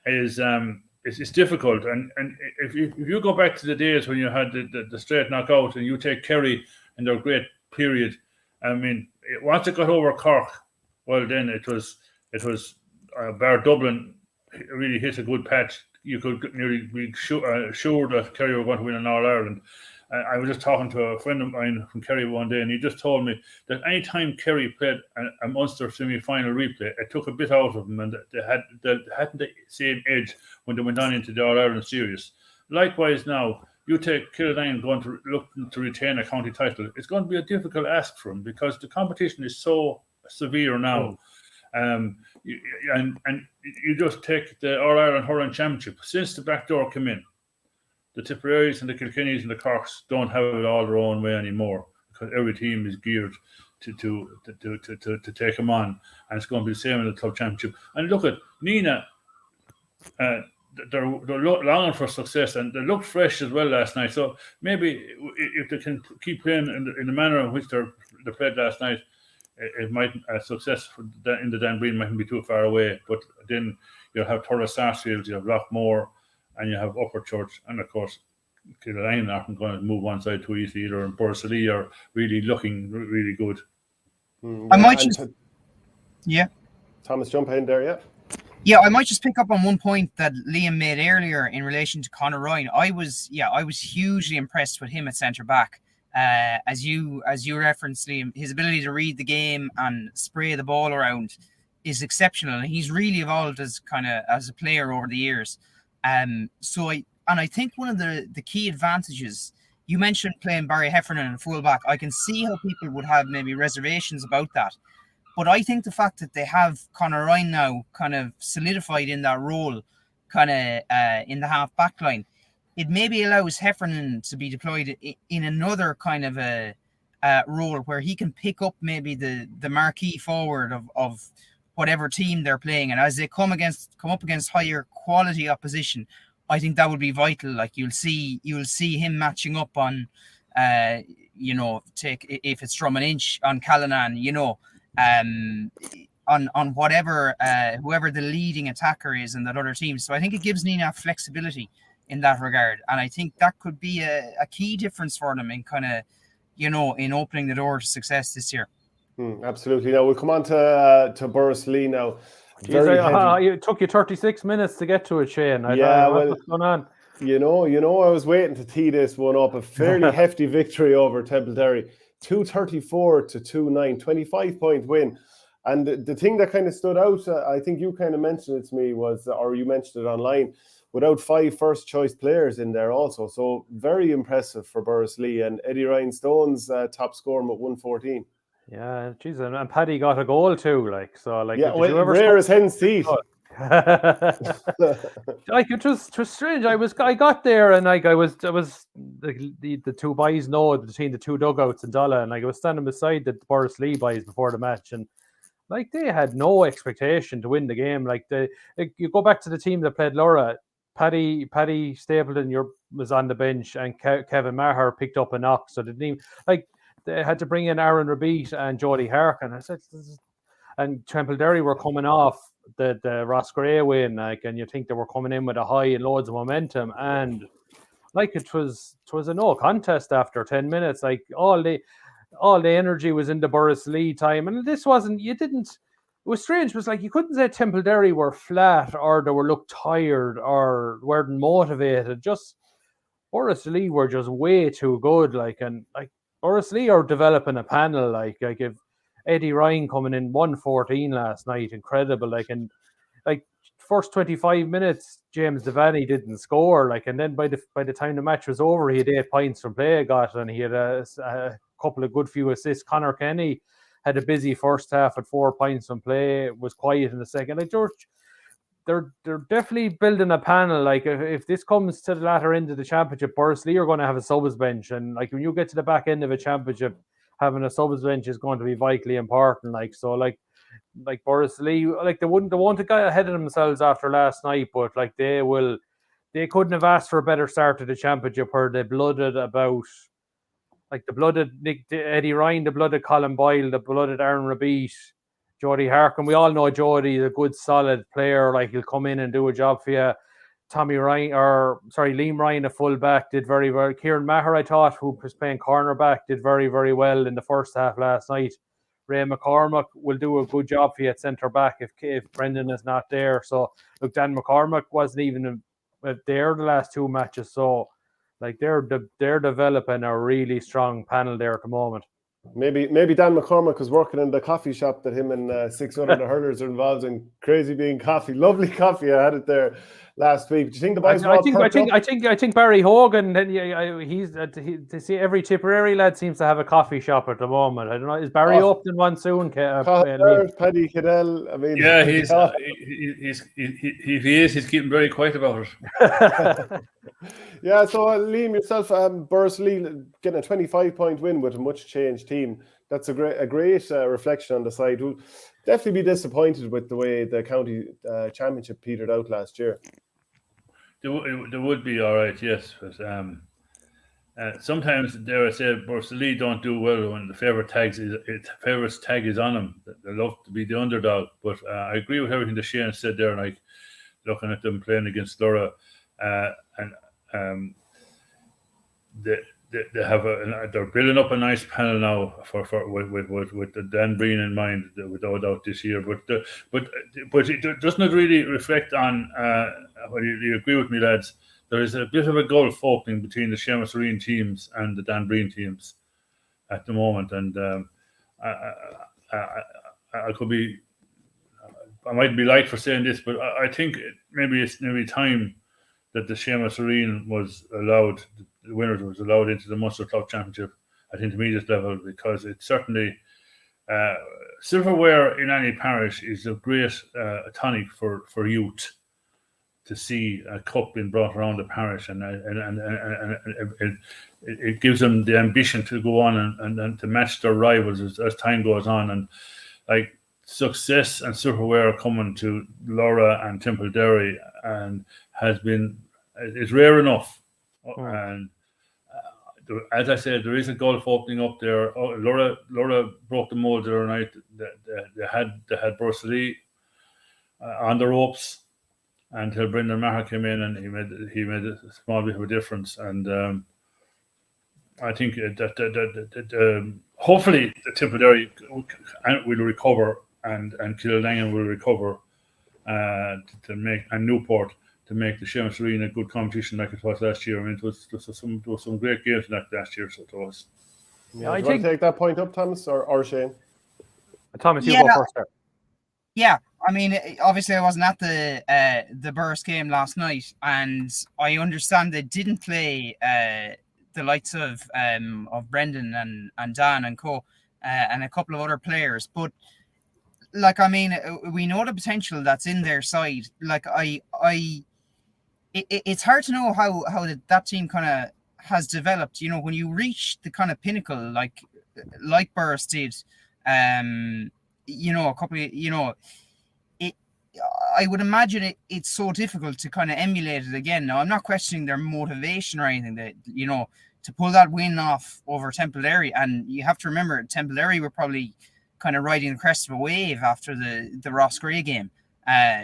is it's difficult, and if you go back to the days when you had the straight knockout, and you take Kerry and their great period, I mean, once it got over Cork, well, then it was bar Dublin really hit a good patch. You could nearly be sure that Kerry were going to win an All-Ireland. I was just talking to a friend of mine from Kerry one day, and he just told me that any time Kerry played a Munster semi-final replay, it took a bit out of them, and they hadn't the same edge when they went on into the All-Ireland series. Likewise now, you take Kildangan going to look to retain a county title, it's going to be a difficult ask for them because the competition is so severe now. And you just take the All-Ireland Hurling Championship. Since the back door came in, the Tipperaries and the Kilkennys and the Corks don't have it all their own way anymore, because every team is geared to take them on, and it's going to be the same in the club championship. And look at Nina. They're longing for success, and they looked fresh as well last night. So maybe if they can keep playing in the manner in which they played last night, it might success in the Dan Green mightn't be too far away. But then you'll have Torres Sarsfield, you have Lockmore, and you have Upper Church, and of course Killarney aren't going to move one side too easily either, and Borrisoleigh are really looking really good. I might just, Thomas, jump in there, Yeah, I might just pick up on one point that Liam made earlier in relation to Conor Ryan. I was hugely impressed with him at centre back. As you referenced, Liam, his ability to read the game and spray the ball around is exceptional, and he's really evolved as a player over the years. I think one of the key advantages, you mentioned playing Barry Heffernan in fullback. I can see how people would have maybe reservations about that. But I think the fact that they have Conor Ryan now kind of solidified in that role, in the half back line, it maybe allows Heffernan to be deployed in another kind of a role where he can pick up maybe the marquee forward of whatever team they're playing. And as they come up against higher quality opposition, I think that would be vital. Like you'll see him matching up on, take if it's from an inch on Callanan, on whatever whoever the leading attacker is in that other team. So I think it gives Nina flexibility in that regard, and I think that could be a key difference for them in in opening the door to success this year. Absolutely. Now we'll come on to Borrisoleigh now. It took you 36 minutes to get to it, Shane. What's going on? I was waiting to tee this one up. A fairly hefty victory over Templederry, 234-2-9, 25-point win. And the thing that kind of stood out, I think you kind of mentioned it to me, or you mentioned it online, without 5 first-choice players in there also. So very impressive for Borrisoleigh, and Eddie Ryan Stone's top scorer at 114. Yeah, geez, and Paddy got a goal too, rare as hen's teeth. It was strange. I got there, and I was the two boys know between the two dugouts in Dulla, and I was standing beside the Borrisoleigh boys before the match, and they had no expectation to win the game. You go back to the team that played Laura, Paddy Stapleton was on the bench, and Kevin Maher picked up a knock, so they didn't even they had to bring in Aaron Rabeat and Jody Harkin. I said, and Templederry were coming off the Ross Gray win, and you think they were coming in with a high and loads of momentum, and it was a no contest after 10 minutes. All the energy was in the Borrisoleigh time, and this wasn't. It was strange. It was you couldn't say Templederry were flat or they looked tired or weren't motivated. Just Borrisoleigh were just way too good. Borrisoleigh are developing a panel. If Eddie Ryan coming in 114 last night, incredible. First 25 minutes, James Devaney didn't score. And then by the time the match was over, he had 8 points from play and he had a couple of good few assists. Conor Kenny had a busy first half at 4 points from play. Was quiet in the second. They're definitely building a panel. If this comes to the latter end of the championship, Borrisoleigh are going to have a subs bench, and when you get to the back end of a championship, having a subs bench is going to be vitally important. Borrisoleigh, they won't have got ahead of themselves after last night, but they couldn't have asked for a better start to the championship, where they blooded about the blooded Eddie Ryan, the blooded Colin Boyle, the blooded Aaron Rabeat, Jody Harkin. We all know Jody is a good, solid player. He'll come in and do a job for you. Liam Ryan, a full-back, did very well. Kieran Maher, I thought, who was playing cornerback, did very, very well in the first half last night. Ray McCormack will do a good job for you at centre-back if Brendan is not there. So, Dan McCormack wasn't even there the last 2 matches. So, they're developing a really strong panel there at the moment. Maybe Dan McCormack was working in the coffee shop that him and 6 other hurlers are involved in. Crazy Bean Coffee, lovely coffee. I had it there last week. Do you think the boys? I think Barry Hogan. See, every Tipperary lad seems to have a coffee shop at the moment. I don't know. Is Barry opening one soon? Paddy Cahill. If he is, he's keeping very quiet about it. Yeah, so Liam, yourself, Bursley getting a 25-point win with a much changed team. That's a great reflection on the side who definitely be disappointed with the way the county championship petered out last year. There would be all right, yes, but sometimes, dare I say, Bursley don't do well when the favourite tag is on them. They love to be the underdog, but I agree with everything that Shane said there. Like looking at them playing against Lura, and they have they're building up a nice panel now with the Dan Breen in mind, without doubt this year. But it does not really reflect on. Well, you agree with me, lads? There is a bit of a gulf opening between the Seamus Marine teams and the Dan Breen teams at the moment, and I could be. I might be light for saying this, but I think maybe it's time that the Seamus Marine was allowed. The winners was allowed into the Munster Club Championship at intermediate level, because it's certainly silverware in any parish is a great tonic for youth to see a cup being brought around the parish, and it gives them the ambition to go on and to match their rivals as time goes on. And like success and silverware coming to Laura and Templederry and is rare enough. And as I said, there is a gulf opening up there. Laura broke the mold the other night. They had Bursley on the ropes until Brendan Maher came in, and he made a small bit of a difference. And I think that hopefully the Tipperary will recover, and Kildangan will recover to make, and Newport to make the Seamus Marine a good competition like it was last year. I mean, there was some great games in that last year, so it was. Yeah, do you want to take that point up, Thomas, or Shane? Thomas, you go first there. Yeah, I mean, obviously I wasn't at the Burst game last night, and I understand they didn't play the likes of Brendan and Dan and co, and a couple of other players. But like, I mean, we know the potential that's in their side. Like, it's hard to know how that team kind of has developed. You know, when you reach the kind of pinnacle, like Burst did, you know, a couple of, you know, I would imagine it's so difficult to kind of emulate it again. Now, I'm not questioning their motivation or anything, that, you know, to pull that win off over Templederry. And you have to remember, Templederry were probably kind of riding the crest of a wave after the Ross Gray game,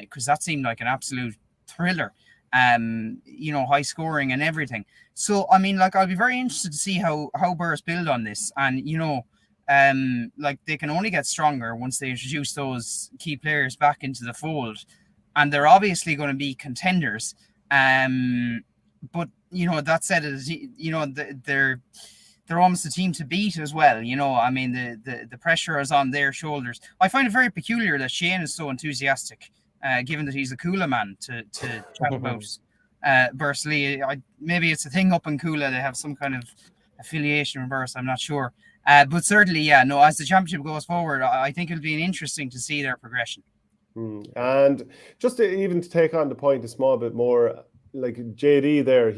because that seemed like an absolute thriller, you know, high scoring and everything. So, I mean, like, I'll be very interested to see how Burst build on this. And, you know, like, they can only get stronger once they introduce those key players back into the fold, and they're obviously going to be contenders. But, you know, that said, you know, they're almost a team to beat as well. You know, I mean, the pressure is on their shoulders. I find it very peculiar that Shane is so enthusiastic, given that he's a Coola man, to chat about Bursley. Maybe it's a thing up in Coola. They have some kind of affiliation with Burst. I'm not sure. But certainly, yeah, no, as the championship goes forward, I think it'll be interesting to see their progression. And just to take on the point a small bit more, like JD there,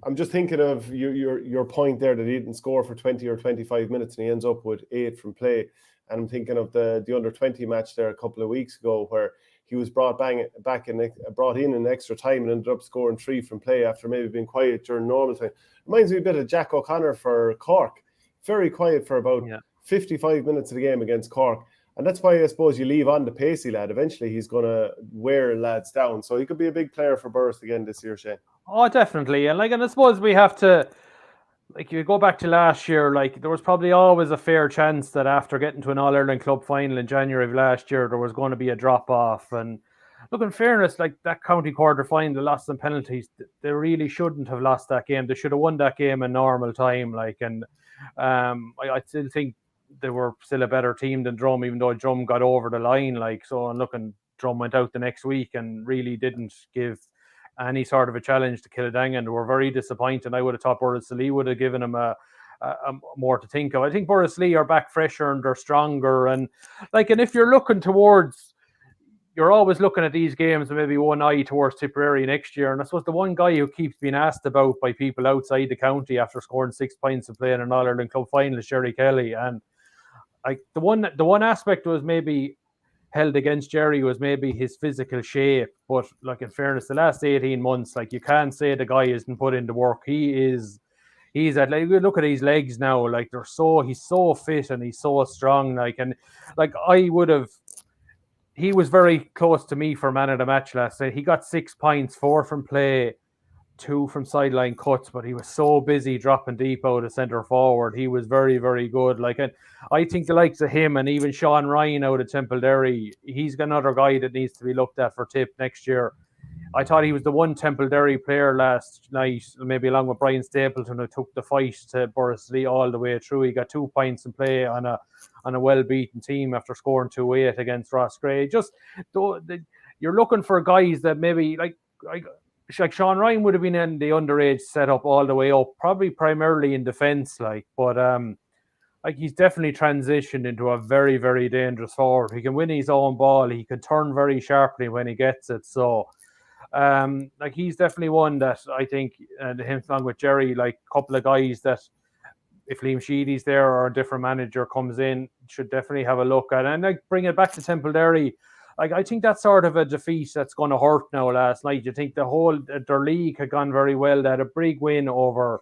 I'm just thinking of your point there that he didn't score for 20 or 25 minutes and he ends up with 8 from play. And I'm thinking of the under 20 match there a couple of weeks ago where he was brought in an extra time and ended up scoring 3 from play after maybe being quiet during normal time. Reminds me a bit of Jack O'Connor for Cork. Very quiet for about 55 minutes of the game against Cork. And that's why I suppose you leave on the pacey lad. Eventually he's going to wear lads down. So he could be a big player for Burst again this year, Shane. Oh, definitely. And I suppose we have to, like, you go back to last year, like, there was probably always a fair chance that after getting to an All-Ireland club final in January of last year, there was going to be a drop-off. And look, in fairness, like, that county quarter-final, they lost some penalties. They really shouldn't have lost that game. They should have won that game in normal time. Like, and I still think they were still a better team than Drum, even though Drum got over the line. Like, so, and looking, Drum went out the next week and really didn't give any sort of a challenge to Kildangan. They were very disappointed. I would have thought Bursley would have given them a more to think of. I think Bursley are back fresher and they're stronger. And like, and if you're looking towards, you're always looking at these games with maybe one eye towards Tipperary next year. And I suppose the one guy who keeps being asked about by people outside the county after scoring 6 points and playing an All-Ireland club final is Jerry Kelly. And like the one aspect was maybe held against Jerry was maybe his physical shape. But like in fairness, the last 18 months, like you can't say the guy isn't put into work. He's at, like, look at his legs now, like he's so fit and he's so strong. Like, and like he was very close to me for man of the match last night. He got 6 points, 4 from play, 2 from sideline cuts, but he was so busy dropping deep out of centre forward. He was very, very good. Like, and I think the likes of him and even Sean Ryan out of Templederry, he's got another guy that needs to be looked at for Tip next year. I thought he was the one Templederry player last night, maybe along with Brian Stapleton, who took the fight to Borrisley all the way through. He got 2 points in play on a well-beaten team after scoring 2-8 against Ross Gray. Just you're looking for guys that maybe like Sean Ryan would have been in the underage setup all the way up, probably primarily in defence, but like he's definitely transitioned into a very, very dangerous forward. He can win his own ball. He can turn very sharply when he gets it. So. Like he's definitely one that I think, and him along with Jerry, like a couple of guys that if Liam Sheedy's there or a different manager comes in, should definitely have a look at. And like bring it back to Templederry, like I think that's sort of a defeat that's going to hurt now. Last night, you think their league had gone very well. They had a big win over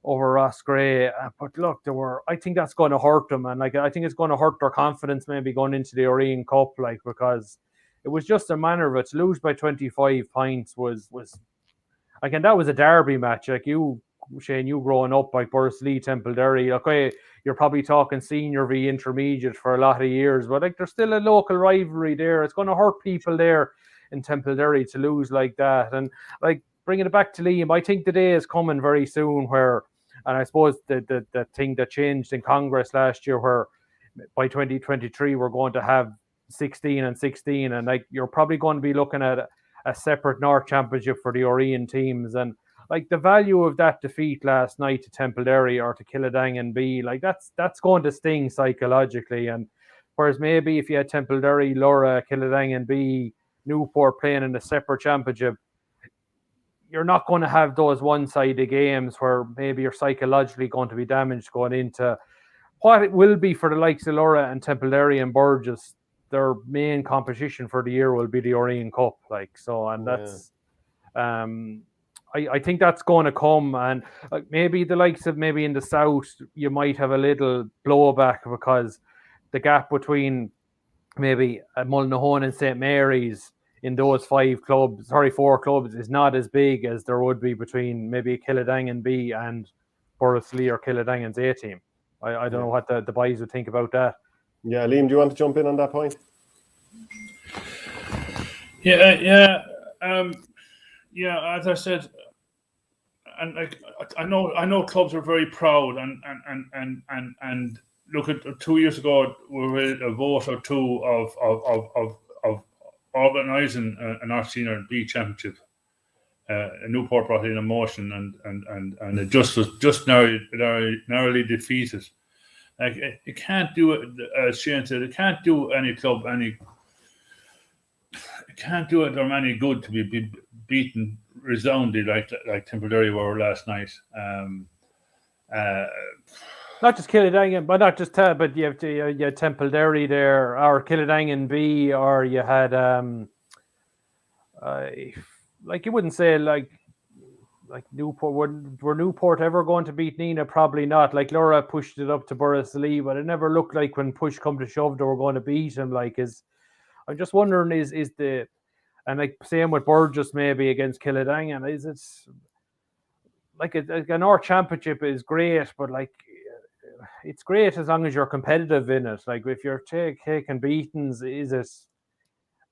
Ross Gray, but look, I think that's going to hurt them, and like I think it's going to hurt their confidence maybe going into the Orion Cup, like because. It was just a manner of it. To lose by 25 points was like, and that was a derby match. Like you, Shane, you growing up like Borrisley, Templederry, okay, you're probably talking senior v intermediate for a lot of years, but like there's still a local rivalry there. It's going to hurt people there in Templederry to lose like that. And like bringing it back to Liam, I think the day is coming very soon where, and I suppose the thing that changed in Congress last year, where by 2023 we're going to have 16 and 16, and like you're probably going to be looking at a separate North Championship for the Orion teams, and like the value of that defeat last night to Templederry or to Killidangan B, like that's going to sting psychologically. And whereas maybe if you had Templederry, Laura, Killidangan B, Newport playing in a separate championship, you're not going to have those one-sided games where maybe you're psychologically going to be damaged going into what it will be for the likes of Laura and Templederry and Burgess. Their main competition for the year will be the Orion Cup, like so, and that's, I think that's going to come, and maybe the likes of maybe in the south, you might have a little blowback because the gap between maybe Mullinahone and St Mary's in those 4 clubs is not as big as there would be between maybe Killidangan B and Borrisley or Killidangan's A team. I don't know what the boys would think about that. Yeah, Liam, do you want to jump in on that point? Yeah. As I said, and like I know clubs are very proud, and look at 2 years ago we were a vote or two of organising an Arts Senior B Championship. Newport brought in a motion, and it just narrowly defeated. Like it can't do it, as Shane said. It can't do any club any. It can't do it them any good to be beaten resoundingly like Templederry were last night. Not just Killidangan, but not just but you have Templederry there, or Killidangan B, or you had like you wouldn't say like Newport. Were Newport ever going to beat Nina? Probably not. Like Laura pushed it up to Borrisley, but it never looked like when push come to shove they were going to beat him. I'm just wondering is the, and like same with Burgess maybe against Killidangan, is it like a North Championship is great, but like it's great as long as you're competitive in it. Like if you're taking beatings, is it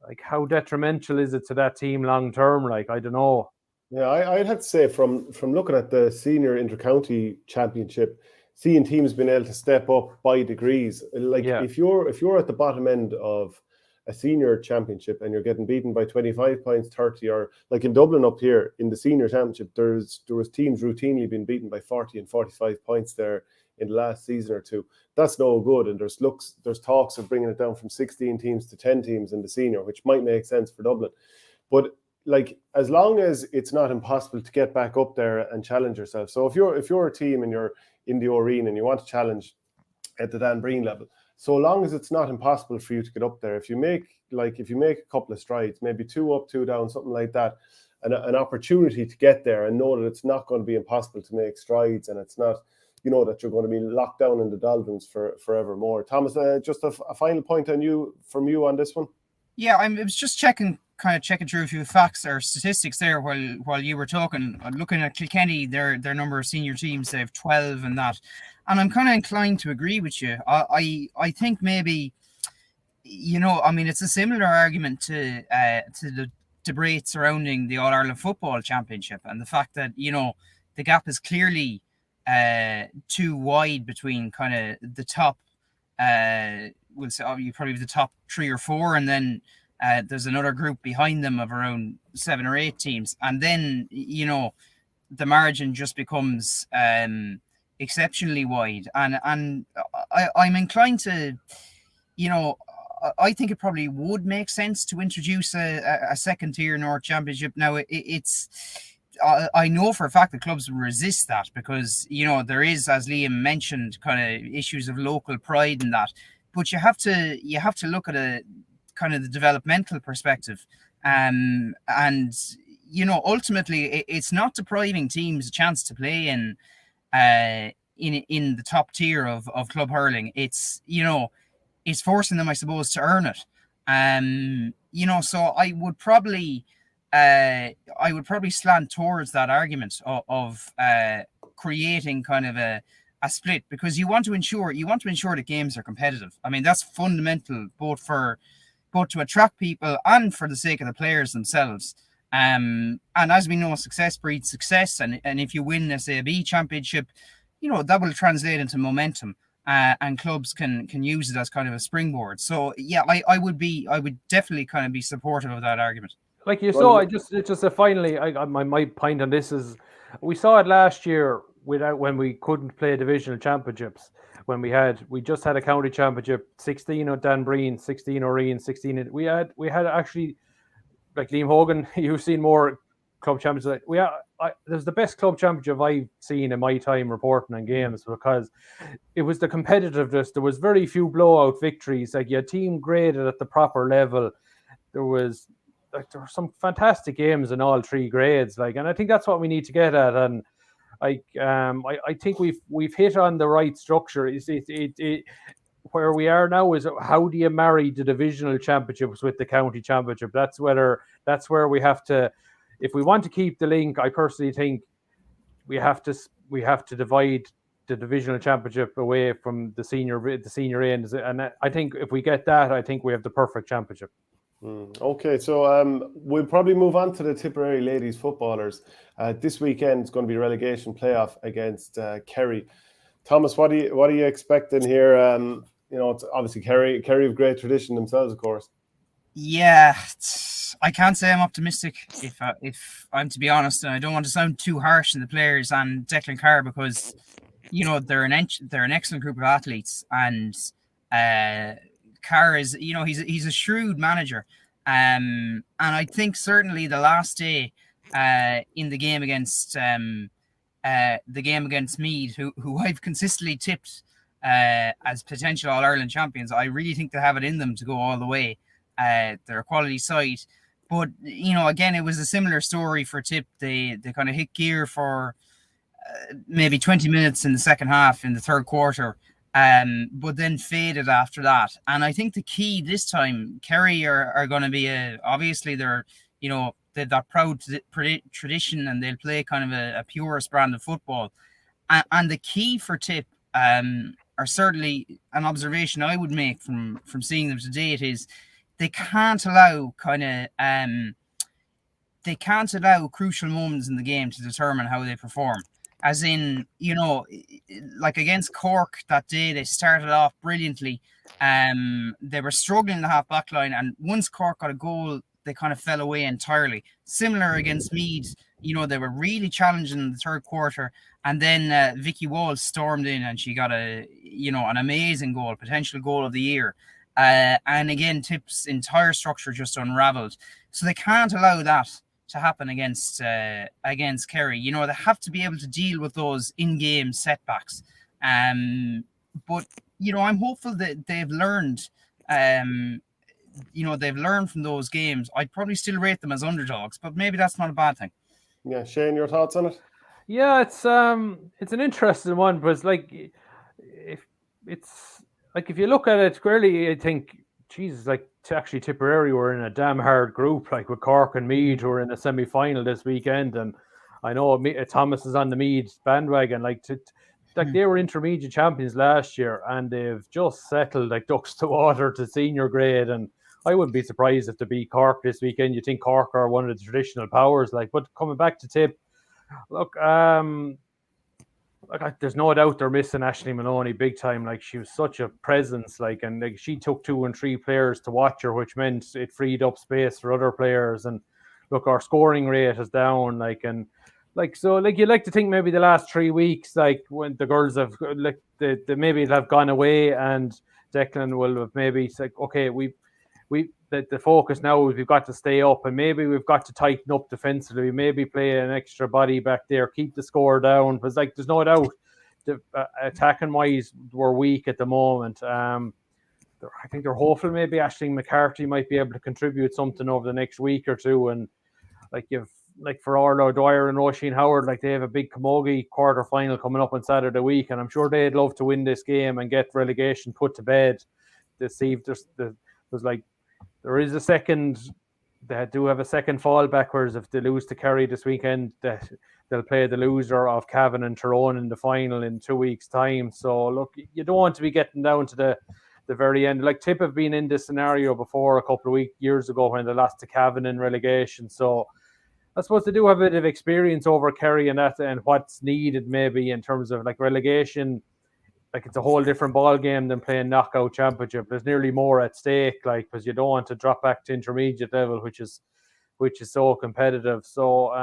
like how detrimental is it to that team long term? Like I don't know. Yeah, I'd have to say from looking at the senior intercounty championship, seeing teams being able to step up by degrees. Like if you're at the bottom end of a senior championship and you're getting beaten by 25 points, 30, or like in Dublin up here in the senior championship, there was teams routinely being beaten by 40 and 45 points there in the last season or two. That's no good. And there's talks of bringing it down from 16 teams to 10 teams in the senior, which might make sense for Dublin. But like, as long as it's not impossible to get back up there and challenge yourself. So if you're a team and you're in the arena and you want to challenge at the Dan Breen level, so long as it's not impossible for you to get up there, if you make a couple of strides, maybe 2 up, 2 down, something like that, an opportunity to get there, and know that it's not going to be impossible to make strides, and it's not, that you're going to be locked down in the doldrums for forevermore. Thomas, just a final point from you on this one. Yeah, I was just checking through a few facts or statistics there while you were talking. I'm looking at Kilkenny, their number of senior teams, they have 12 and that. And I'm kind of inclined to agree with you. I think maybe, it's a similar argument to the debate surrounding the All-Ireland Football Championship and the fact that, the gap is clearly too wide between kind of the top, we'll say probably the top 3 or 4, and then there's another group behind them of around 7 or 8 teams. And then, the margin just becomes exceptionally wide. And I'm inclined to, I think it probably would make sense to introduce a second tier North Championship. Now, I know for a fact that clubs will resist that because, there is, as Liam mentioned, kind of issues of local pride in that. But you have to look at a kind of the developmental perspective. And, ultimately, it's not depriving teams a chance to play in the top tier of club hurling. It's, it's forcing them, I suppose, to earn it. So I would probably slant towards that argument of creating kind of a split, because you want to ensure that games are competitive. I mean, that's fundamental both to attract people and for the sake of the players themselves. And as we know, success breeds success. And if you win, let's say, a B championship, that will translate into momentum. And clubs can use it as kind of a springboard. So yeah, I would definitely kind of be supportive of that argument. Like you saw, my point on this is, we saw it last year when we couldn't play divisional championships. When we just had a county championship, 16 at Dan Breen, 16 Oreen, 16. We had actually, like Liam Hogan, you've seen more club championships. There's the best club championship I've seen in my time reporting on games, because it was the competitiveness. There was very few blowout victories. Like, your team graded at the proper level. There were some fantastic games in all 3 grades. And I think that's what we need to get at. And I think we've hit on the right structure. Where we are now is, how do you marry the divisional championships with the county championship? That's where we have to. If we want to keep the link, I personally think we have to divide the divisional championship away from the senior end. And I think if we get that, I think we have the perfect championship. Okay, so we'll probably move on to the Tipperary ladies footballers. This weekend is going to be relegation playoff against Kerry. Thomas, what are you expecting here? It's obviously Kerry have great tradition themselves, of course. Yeah, I can't say I'm optimistic if I'm to be honest, and I don't want to sound too harsh on the players and Declan Carr, because they're an excellent group of athletes, and Carr is he's a shrewd manager, and I think certainly the last day in the game against Meath, who I've consistently tipped as potential All-Ireland champions, I really think they have it in them to go all the way. They're a quality side, but again, it was a similar story for Tip. They kind of hit gear for maybe 20 minutes in the second half, in the third quarter, but then faded after that. And I think the key this time, Kerry are going to be obviously they're they've that proud tradition, and they'll play kind of a purest brand of football. And the key for Tip, or certainly an observation I would make from seeing them to date, is they can't allow crucial moments in the game to determine how they perform. As in, like against Cork that day, they started off brilliantly. They were struggling in the half-back line, and once Cork got a goal, they kind of fell away entirely. Similar against Meath, they were really challenging in the third quarter. And then Vicky Wall stormed in and she got an amazing goal, potential goal of the year. And again, Tip's entire structure just unraveled. So they can't allow that to happen against Kerry. They have to be able to deal with those in-game setbacks. But I'm hopeful that they've learned. They've learned from those games. I'd probably still rate them as underdogs, but maybe that's not a bad thing. Yeah, Shane, your thoughts on it? Yeah, it's an interesting one, but if you look at it clearly, I think Jesus, actually Tipperary were in a damn hard group, like with Cork and Meath, who are in the semi-final this weekend, and I know Thomas is on the Meath bandwagon. They were intermediate champions last year, and they've just settled like ducks to water to senior grade. And I wouldn't be surprised if they beat Cork this weekend. You think Cork are one of the traditional powers, but coming back to Tip, look, there's no doubt they're missing Aisling Maloney big time. She was such a presence, and she took 2 and 3 players to watch her, which meant it freed up space for other players. And look, our scoring rate is down, you like to think maybe the last 3 weeks, when the girls have they maybe have gone away, and Declan will have maybe said, okay, the focus now is we've got to stay up, and maybe we've got to tighten up defensively, maybe play an extra body back there, keep the score down, because there's no doubt the attacking wise we're weak at the moment. I think they're hopeful maybe Aisling McCarthy might be able to contribute something over the next week or two, and for Orla Dwyer and Roisin Howard, they have a big camogie quarter final coming up on Saturday week, and I'm sure they'd love to win this game and get relegation put to bed this evening. There is a second. They do have a second fall backwards if they lose to Kerry this weekend. They'll play the loser of Cavan and Tyrone in the final in 2 weeks' time. So look, you don't want to be getting down to the very end. Tip have been in this scenario before a couple of years ago when they lost to Cavan in relegation. So I suppose they do have a bit of experience over Kerry and that, and what's needed maybe in terms of relegation. It's a whole different ball game than playing knockout championship. There's nearly more at stake, because you don't want to drop back to intermediate level, which is so competitive. So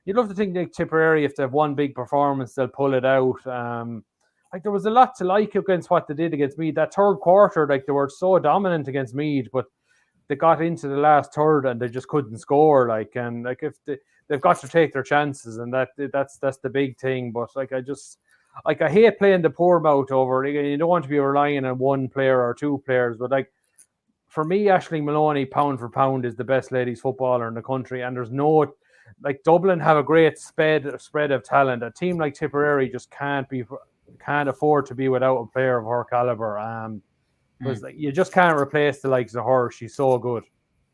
you'd love to think Tipperary, if they have one big performance, they'll pull it out. There was a lot to like against what they did against Meath. That third quarter, they were so dominant against Meath, but they got into the last third and they just couldn't score. If they've got to take their chances, and that's the big thing. But I hate playing the poor mouth over. You don't want to be relying on one player or 2 players, but for me, Aisling Maloney, pound for pound, is the best ladies footballer in the country, and there's no Dublin have a great spread of talent. A team like Tipperary just can't afford to be without a player of her caliber. Because you just can't replace the likes of her. She's so good.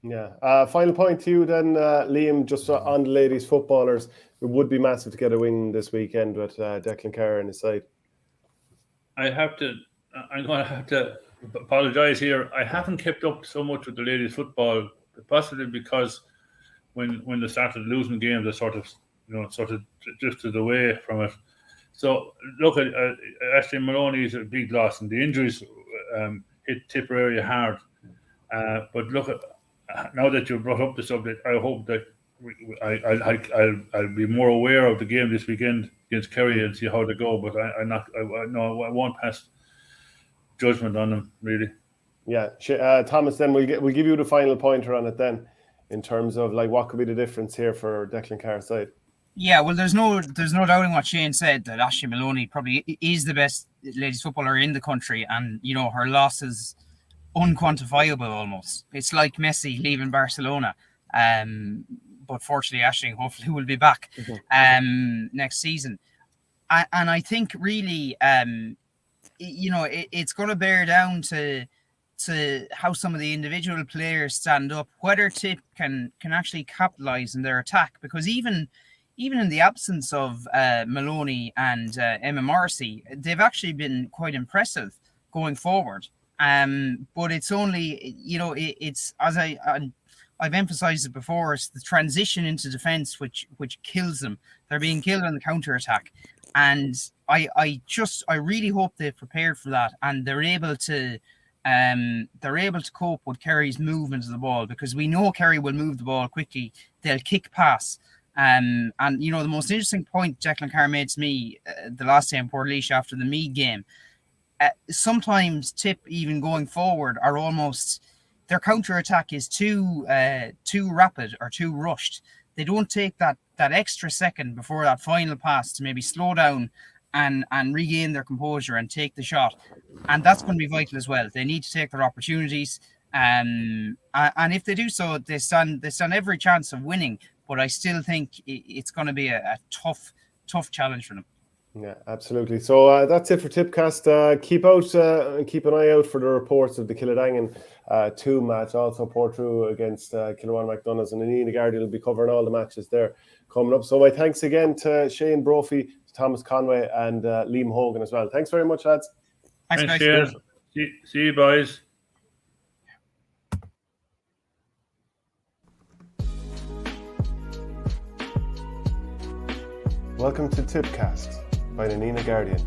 Yeah. Final point to you then, Liam, just on the ladies footballers. It would be massive to get a win this weekend with Declan Kerr on his side. I'm going to have to apologise here. I haven't kept up so much with the ladies football, possibly because when they started losing games, I sort of drifted away from it. So look at Aisling Maloney is a big loss, and the injuries hit Tipperary hard. But look at. Now that you've brought up the subject, I hope that I'll be more aware of the game this weekend against Kerry and see how they go. But I won't pass judgment on them really. Yeah, Thomas. Then we'll give you the final pointer on it then, in terms of what could be the difference here for Declan Kerr's side. Yeah, well, there's no doubting what Shane said, that Aisling Maloney probably is the best ladies footballer in the country, and her loss is unquantifiable almost. It's like Messi leaving Barcelona, but fortunately Aisling hopefully will be back next season, and I think really it's going to bear down to how some of the individual players stand up, whether Tip can actually capitalize in their attack, because even in the absence of Maloney and Emma Morrissey, they've actually been quite impressive going forward. But it's only, it's, as I've emphasized it before, it's the transition into defense which kills them. They're being killed on the counter attack, and I really hope they've prepared for that, and they're able to cope with Kerry's movement of the ball, because we know Kerry will move the ball quickly. They'll kick pass, And you know, the most interesting point Declan Carr made to me the last day in Portlaoise after the Meath game, sometimes Tip, even going forward, are almost, their counter-attack is too rapid or too rushed. They don't take that extra second before that final pass to maybe slow down and regain their composure and take the shot. And that's going to be vital as well. They need to take their opportunities. And if they do so, they stand every chance of winning. But I still think it's going to be a tough challenge for them. Yeah, absolutely. So that's it for Tippcast. Keep an eye out for the reports of the Kildangan 2 match. Also, Portrue against Kilruan McDonough's, and Nina Gardy will be covering all the matches there coming up. So my thanks again to Shane Brophy, to Thomas Conway, and Liam Hogan as well. Thanks very much, lads. Thanks guys. Cheers. See you, boys. Welcome to Tippcast by the Nina Guardian.